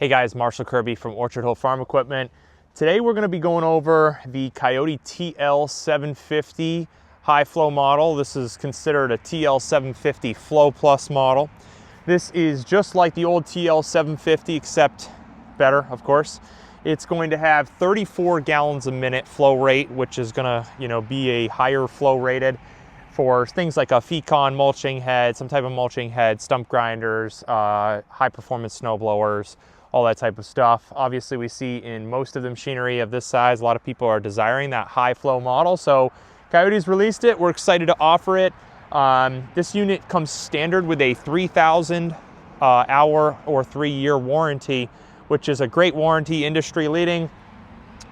Hey guys, Marshall Kirby from Orchard Hill Farm Equipment. Today we're going to be going over the Kioti TL750 high flow model. This is considered a TL750 Flow Plus model. This is just like the old TL750 except better, of course. It's going to have 34 gallons a minute flow rate, which is going to, be a higher flow rated for things like a Fecon mulching head, some type of mulching head, stump grinders, high performance snow blowers, all that type of stuff. Obviously, we see in most of the machinery of this size, a lot of people are desiring that high flow model. So Kioti's released it. We're excited to offer it. This unit comes standard with a 3,000 hour or 3-year warranty, which is a great warranty, industry leading.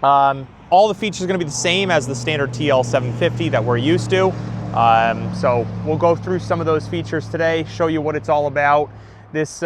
All the features are going to be the same as the standard TL750 that we're used to. So we'll go through some of those features today, show you what it's all about. This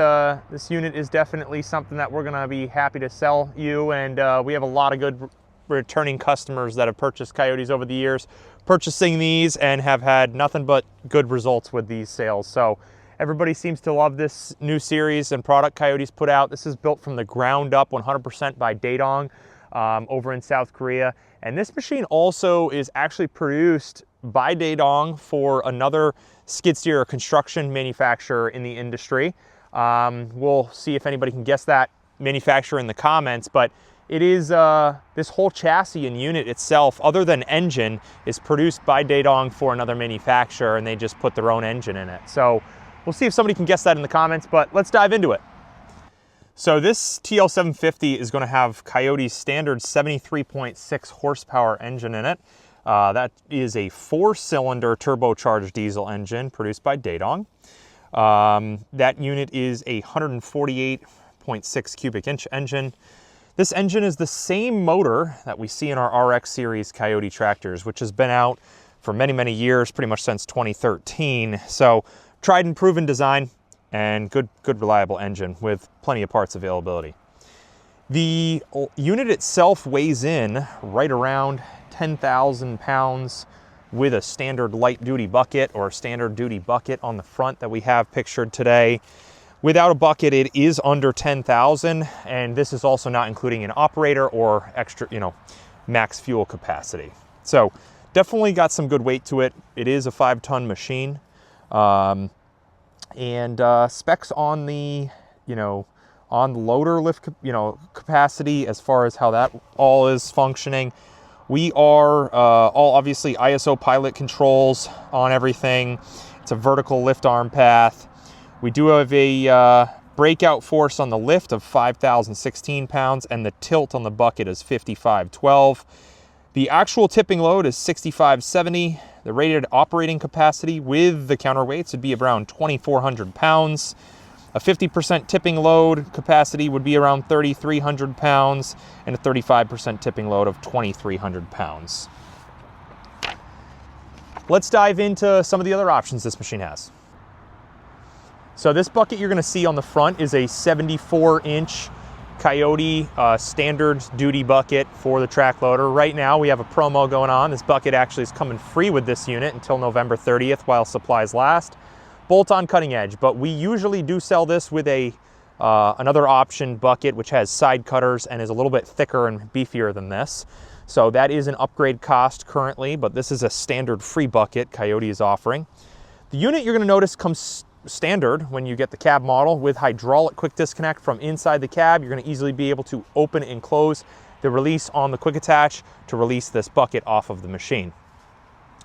unit is definitely something that we're going to be happy to sell you, and we have a lot of good returning customers that have purchased Kiotis over the years, purchasing these and have had nothing but good results with these sales. So everybody seems to love this new series and product Kioti's put out. This is built from the ground up 100% by Daedong over in South Korea. And this machine also is actually produced by Daedong for another skid steer construction manufacturer in the industry. We'll see if anybody can guess that manufacturer in the comments, but it is this whole chassis and unit itself, other than engine, is produced by Daedong for another manufacturer, and they just put their own engine in it. So we'll see if somebody can guess that in the comments, but let's dive into it. So this TL750 is going to have Kioti's standard 73.6 horsepower engine in it. That is a 4-cylinder turbocharged diesel engine produced by Daedong. That unit is a 148.6 cubic inch engine. This engine is the same motor that we see in our RX series Kioti tractors, which has been out for many, many years, pretty much since 2013. So tried and proven design and good reliable engine with plenty of parts availability. The unit itself weighs in right around 10,000 pounds with a standard light duty bucket or standard duty bucket on the front that we have pictured today. Without a bucket, it is under 10,000, and this is also not including an operator or extra, max fuel capacity. So definitely got some good weight to it. It is a 5-ton machine. And specs on the, on the loader lift, capacity as far as how that all is functioning. We are all obviously ISO pilot controls on everything. It's a vertical lift arm path. We do have a breakout force on the lift of 5,016 pounds, and the tilt on the bucket is 5512. The actual tipping load is 6570. The rated operating capacity with the counterweights would be around 2,400 pounds. A 50% tipping load capacity would be around 3,300 pounds, and a 35% tipping load of 2,300 pounds. Let's dive into some of the other options this machine has. So this bucket you're going to see on the front is a 74-inch Kioti standard duty bucket for the track loader. Right now we have a promo going on. This bucket actually is coming free with this unit until November 30th while supplies last. Bolt-on cutting edge, but we usually do sell this with a another option bucket which has side cutters and is a little bit thicker and beefier than this. So that is an upgrade cost currently, but this is a standard free bucket Kioti is offering. The unit you're going to notice comes standard when you get the cab model with hydraulic quick disconnect from inside the cab. You're going to easily be able to open and close the release on the quick attach to release this bucket off of the machine.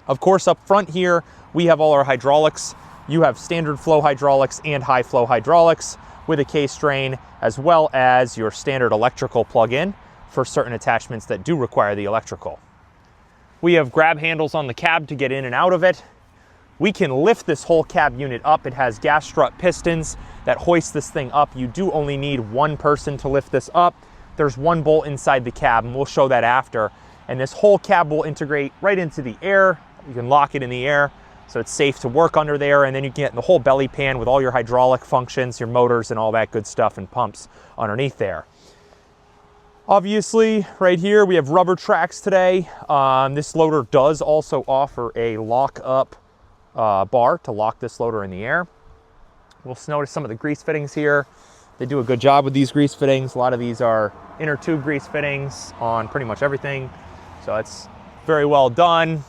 Of course, up front here, we have all our hydraulics. You have standard flow hydraulics and high flow hydraulics with a case drain, as well as your standard electrical plug-in for certain attachments that do require the electrical. We have grab handles on the cab to get in and out of it. We can lift this whole cab unit up. It has gas strut pistons that hoist this thing up. You do only need one person to lift this up. There's one bolt inside the cab, and we'll show that after. And this whole cab will integrate right into the air. You can lock it in the air, so it's safe to work under there, and then you can get the whole belly pan with all your hydraulic functions, your motors, and all that good stuff, and pumps underneath there. Obviously, right here, we have rubber tracks today. This loader does also offer a lock-up bar to lock this loader in the air. We'll notice some of the grease fittings here. They do a good job with these grease fittings. A lot of these are inner tube grease fittings on pretty much everything. So it's very well done.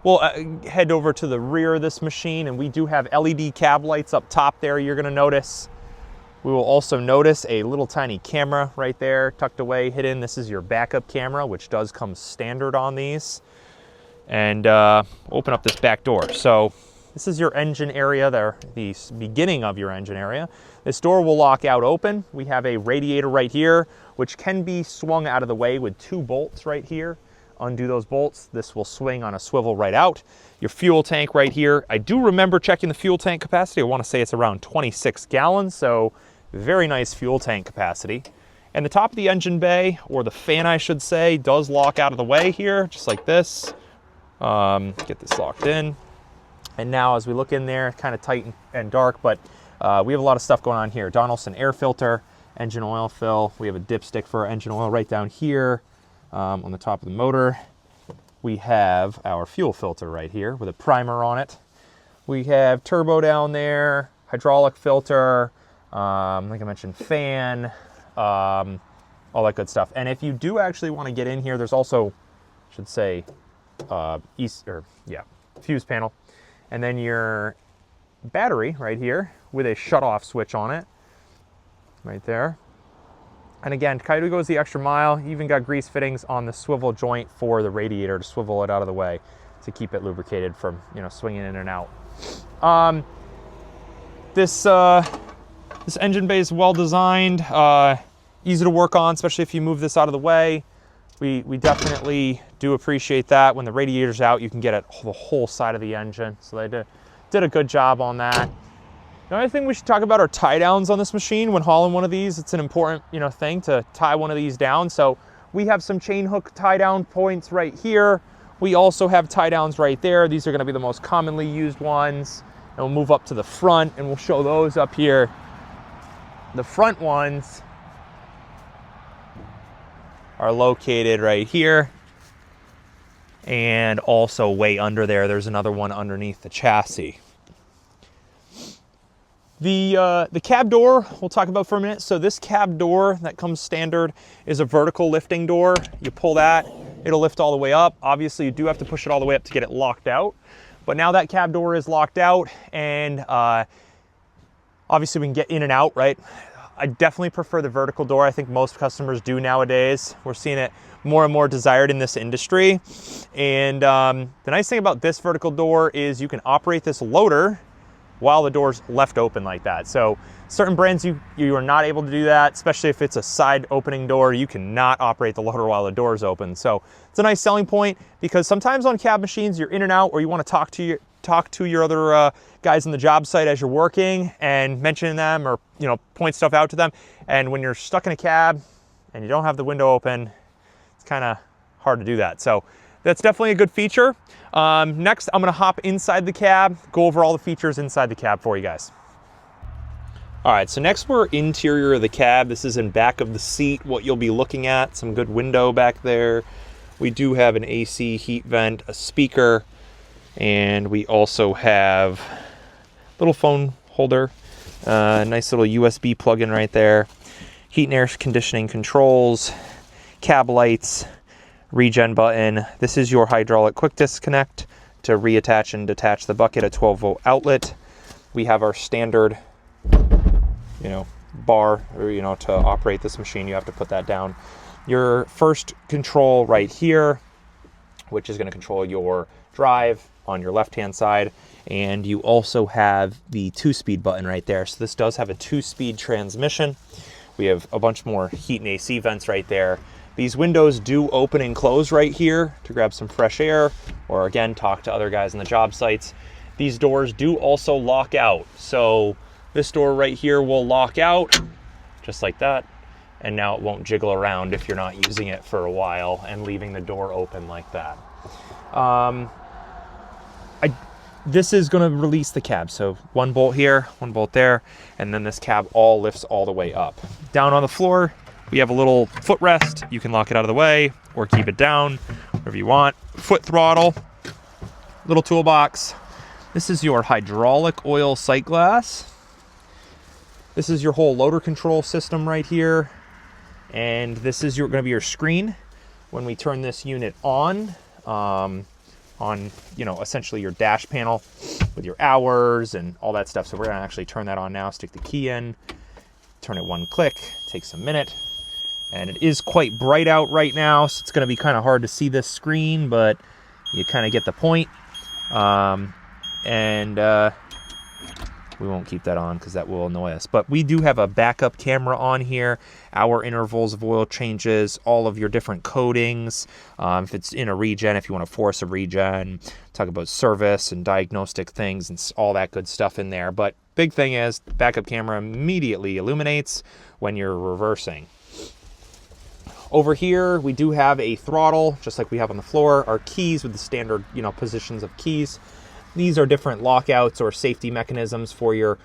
We'll head over to the rear of this machine, and we do have LED cab lights up top there, you're gonna notice. We will also notice a little tiny camera right there, tucked away, hidden. This is your backup camera, which does come standard on these. And open up this back door. So this is your engine area there, the beginning of your engine area. This door will lock out open. We have a radiator right here, which can be swung out of the way with 2 bolts right here. Undo those bolts. This will swing on a swivel right out. Your fuel tank right here. I do remember checking the fuel tank capacity. I want to say it's around 26 gallons, so very nice fuel tank capacity. And the top of the engine bay, or the fan I should say, does lock out of the way here, just like this. Get this locked in. And now as we look in there, kind of tight and dark, but we have a lot of stuff going on here. Donaldson air filter, engine oil fill. We have a dipstick for our engine oil right down here. On the top of the motor, we have our fuel filter right here with a primer on it. We have turbo down there, hydraulic filter, like I mentioned, fan, all that good stuff. And if you do actually want to get in here, there's also, I should say, fuse panel. And then your battery right here with a shut-off switch on it, right there. And again, Kioti goes the extra mile. You even got grease fittings on the swivel joint for the radiator to swivel it out of the way to keep it lubricated from, you know, swinging in and out. This engine bay is well designed, easy to work on, especially if you move this out of the way. We definitely do appreciate that. When the radiator's out, you can get at the whole side of the engine. So they did a good job on that. The other thing we should talk about are tie downs on this machine. When hauling one of these, it's an important, you know, thing to tie one of these down. So we have some chain hook tie down points right here. We also have tie downs right there. These are going to be the most commonly used ones. And we'll move up to the front and we'll show those up here. The front ones are located right here. And also way under there, there's another one underneath the chassis. The cab door we'll talk about for a minute. So this cab door that comes standard is a vertical lifting door. You pull that, it'll lift all the way up. Obviously you do have to push it all the way up to get it locked out. But now that cab door is locked out, and obviously we can get in and out, right? I definitely prefer the vertical door. I think most customers do nowadays. We're seeing it more and more desired in this industry. And the nice thing about this vertical door is you can operate this loader while the door's left open like that. So certain brands, you are not able to do that, especially if it's a side opening door. You cannot operate the loader while the door is open. So it's a nice selling point, because sometimes on cab machines, you're in and out, or you want to talk to your other guys on the job site as you're working and mention them, or, you know, point stuff out to them. And when you're stuck in a cab and you don't have the window open, it's kind of hard to do that. So that's definitely a good feature. Next, I'm gonna hop inside the cab, go over all the features inside the cab for you guys. All right, so next we're interior of the cab. This is in back of the seat, what you'll be looking at. Some good window back there. We do have an AC heat vent, a speaker, and we also have a little phone holder, nice little USB plug-in right there, heat and air conditioning controls, cab lights, regen button. This is your hydraulic quick disconnect to reattach and detach the bucket, a 12-volt outlet. We have our standard, you know, bar, or, you know, to operate this machine, you have to put that down. Your first control right here, which is going to control your drive on your left-hand side. And you also have the 2-speed button right there. So this does have a 2-speed transmission. We have a bunch more heat and AC vents right there. These windows do open and close right here to grab some fresh air, or again, talk to other guys on the job sites. These doors do also lock out. So this door right here will lock out just like that. And now it won't jiggle around if you're not using it for a while and leaving the door open like that. This is gonna release the cab. So one bolt here, one bolt there, and then this cab all lifts all the way up. Down on the floor, we have a little footrest. You can lock it out of the way or keep it down, whatever you want. Foot throttle, little toolbox. This is your hydraulic oil sight glass. This is your whole loader control system right here. And this is going to be your screen when we turn this unit on, you know, essentially your dash panel with your hours and all that stuff. So we're going to actually turn that on now, stick the key in, turn it one click, takes a minute. And it is quite bright out right now, so it's going to be kind of hard to see this screen, but you kind of get the point. We won't keep that on because that will annoy us. But we do have a backup camera on here, hour intervals of oil changes, all of your different coatings. If it's in a regen, if you want to force a regen, talk about service and diagnostic things and all that good stuff in there. But big thing is, backup camera immediately illuminates when you're reversing. Over here, we do have a throttle, just like we have on the floor. Our keys with the standard, you know, positions of keys. These are different lockouts or safety mechanisms for your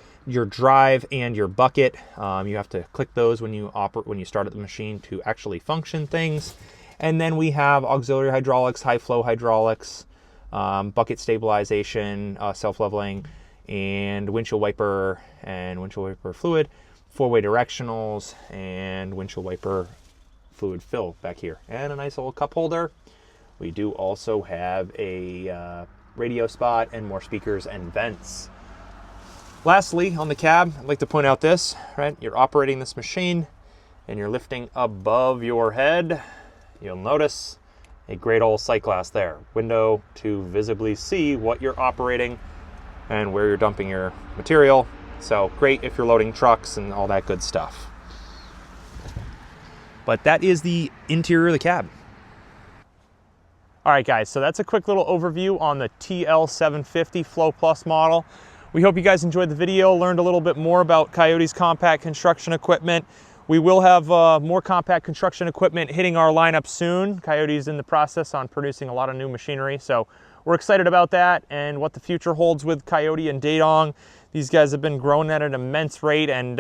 drive and your bucket. You have to click those when you start at the machine to actually function things. And then we have auxiliary hydraulics, high flow hydraulics, bucket stabilization, self-leveling, and windshield wiper fluid, four-way directionals, and windshield wiper fluid fill back here, and a nice little cup holder. We do also have a radio spot and more speakers and vents. Lastly, on the cab, I'd like to point out this, right? You're operating this machine and you're lifting above your head. You'll notice a great old sight glass there, window to visibly see what you're operating and where you're dumping your material. So great if you're loading trucks and all that good stuff. But that is the interior of the cab. All right, guys, so that's a quick little overview on the TL750 Flow Plus model. We hope you guys enjoyed the video, learned a little bit more about Kioti's compact construction equipment. We will have more compact construction equipment hitting our lineup soon. Kioti's in the process on producing a lot of new machinery, so we're excited about that and what the future holds with Kioti and Dadong. These guys have been growing at an immense rate and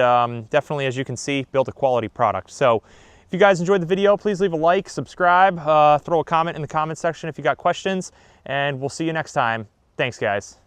definitely, as you can see, built a quality product. So if you guys enjoyed the video, please leave a like, subscribe, throw a comment in the comment section if you got questions, and we'll see you next time. Thanks, guys.